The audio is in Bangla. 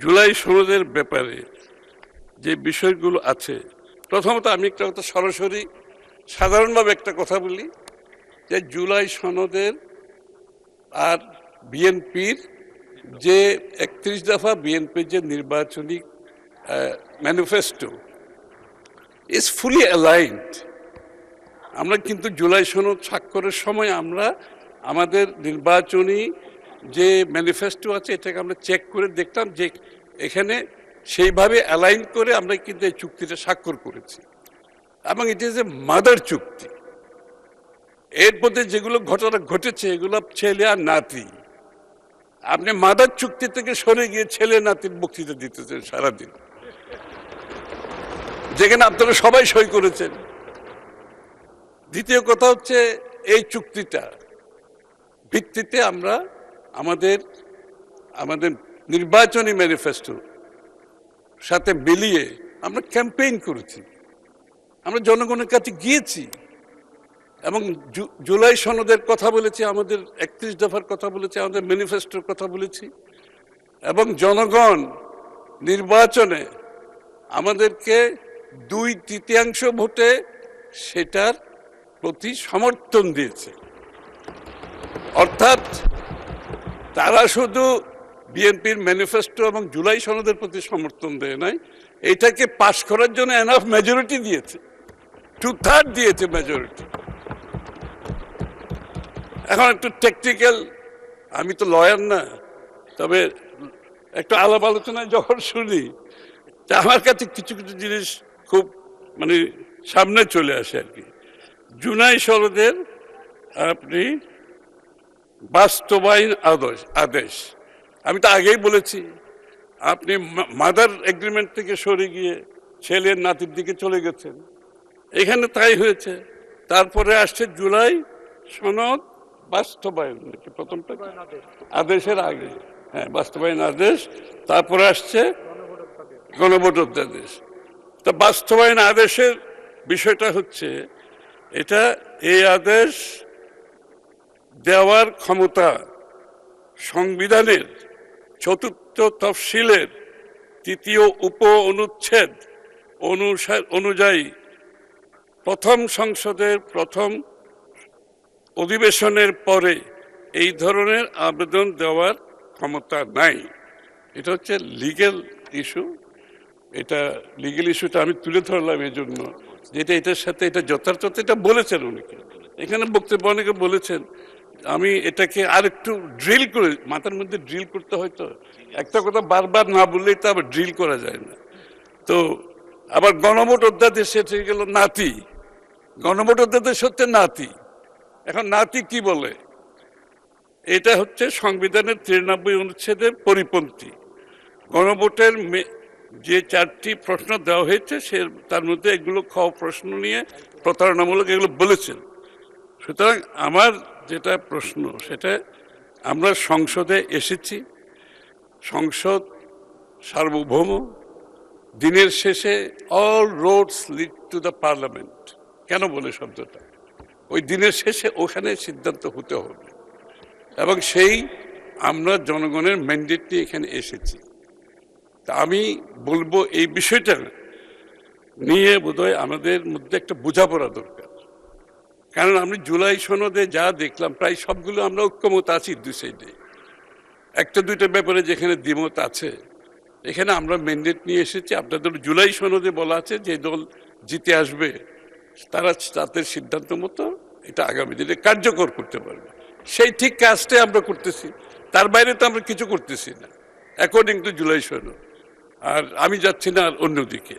জুলাই সনদের ব্যাপারে যে বিষয়গুলো আছে, প্রথমত আমি একটা কথা সরাসরি সাধারণভাবে একটা কথা বলি যে জুলাই সনদের আর বিএনপির যে 31 দফা বিএনপির যে নির্বাচনী ম্যানিফেস্টো ইজ ফুলি অ্যালাইন্ড। আমরা কিন্তু জুলাই সনদ স্বাক্ষরের সময় আমরা আমাদের নির্বাচনী যে ম্যানিফেস্টো আছে এটাকে আমরা চেক করে দেখলাম যে এখানে সেইভাবে অ্যালাইন করে আমরা কিন্তু এই চুক্তিটা স্বাক্ষর করেছি এবং ইট ইজ এ মাদার চুক্তি। এর মধ্যে যেগুলো ঘটনা ঘটেছে এগুলো ছেলে আর নাতি। আপনি মাদার চুক্তি থেকে সরে গিয়ে ছেলে নাতির বক্তৃতা দিতেছেন সারাদিন, যেখানে আপনারা সবাই সই করেছেন। দ্বিতীয় কথা হচ্ছে এই চুক্তিটা ভিত্তিতে আমরা আমাদের নির্বাচনী ম্যানিফেস্টো সাথে মিলিয়ে আমরা ক্যাম্পেইন করেছি, আমরা জনগণের কাছে গিয়েছি এবং জুলাই সনদের কথা বলেছি, আমাদের 31 দফার কথা বলেছি, আমাদের ম্যানিফেস্টোর কথা বলেছি এবং জনগণ নির্বাচনে আমাদেরকে 2/3 ভোটে সেটার প্রতি সমর্থন দিয়েছে। অর্থাৎ তারা শুধু বিএনপির ম্যানিফেস্টো এবং জুলাই সনদের প্রতি সমর্থন দেয় নাই, এটাকে পাশ করার জন্য এনাফ মেজরিটি দিয়েছে, 2/3 দিয়েছে মেজরিটি। এখন একটু টেকনিক্যাল, আমি তো লয়ার না, তবে একটু আলাপ আলোচনায় যখন শুনি আমার কাছে কিছু কিছু জিনিস খুব মানে সামনে চলে আসে আর কি। জুলাই সনদের আপনি বাস্তবায়ন আদেশ, আমি তো আগেই বলেছি, আপনি মাদার এগ্রিমেন্ট থেকে সরে গিয়ে ছেলের নাতির দিকে চলে গেছেন, এখানে তাই হয়েছে। তারপরে আসছে জুলাই সনদ বাস্তবায়ন, প্রথমটা আদেশের আগে, হ্যাঁ বাস্তবায়ন আদেশ, তারপরে আসছে গণভোট অধ্যাদেশ। তা বাস্তবায়ন আদেশের বিষয়টা হচ্ছে এটা, এই আদেশ দেওয়ার ক্ষমতা সংবিধানের 4th তফসিলের 3য় উপ অনুচ্ছেদ অনুযায়ী প্রথম সংসদের প্রথম অধিবেশনের পরে এই ধরনের আবেদন দেওয়ার ক্ষমতা নাই। এটা হচ্ছে লিগ্যাল ইস্যু। এটা লিগ্যাল ইস্যুটা আমি তুলে ধরলাম এই জন্য যেটা এটার সাথে এটা যথার্থতা এটা বলেছেন অনেকে, এখানে বক্তব্য অনেকে বলেছেন। আমি এটাকে আর একটু ড্রিল করে মাথার মধ্যে ড্রিল করতে, হয়তো একটা কথা বারবার না বললেই তো আবার ড্রিল করা যায় না। তো আবার গণভোট অধ্যাদেশ সেটা গেল নাতি, গণভোট অধ্যাদেশ হচ্ছে নাতি। এখন নাতি কি বলে, এটা হচ্ছে সংবিধানের 93 অনুচ্ছেদের পরিপন্থী। গণভোটের যে 4টি প্রশ্ন দেওয়া হয়েছে তার মধ্যে এগুলো প্রশ্ন নিয়ে প্রতারণামূলক এগুলো বলেছেন। সুতরাং আমার যেটা প্রশ্ন সেটা, আমরা সংসদে এসেছি, সংসদ সার্বভৌম, দিনের শেষে all Rhodes lead to the parliament. কেন বলে শব্দটা, ওই দিনের শেষে ওখানে সিদ্ধান্ত হতে হবে এবং সেই আমরা জনগণের ম্যান্ডেট নিয়ে এখানে এসেছি। তা আমি বলবো এই বিষয়টা নিয়ে বোধহয় আমাদের মধ্যে একটা বোঝাপড়া দরকার। কারণ আমি জুলাই সনদে যা দেখলাম প্রায় সবগুলো আমরা ঐক্যমত আছি, 2 সাইডে। 1-2টা ব্যাপারে যেখানে দ্বিমত আছে, এখানে আমরা ম্যান্ডেট নিয়ে এসেছি। আপনাদের জুলাই সনদে বলা আছে যে দল জিতে আসবে তারা তাদের সিদ্ধান্ত মতো এটা আগামী দিনে কার্যকর করতে পারবে, সেই ঠিক কাজটাই আমরা করতেছি। তার বাইরে তো আমরা কিছু করতেছি না অ্যাকর্ডিং টু জুলাই সনদ। আর আমি যাচ্ছি না অন্যদিকে।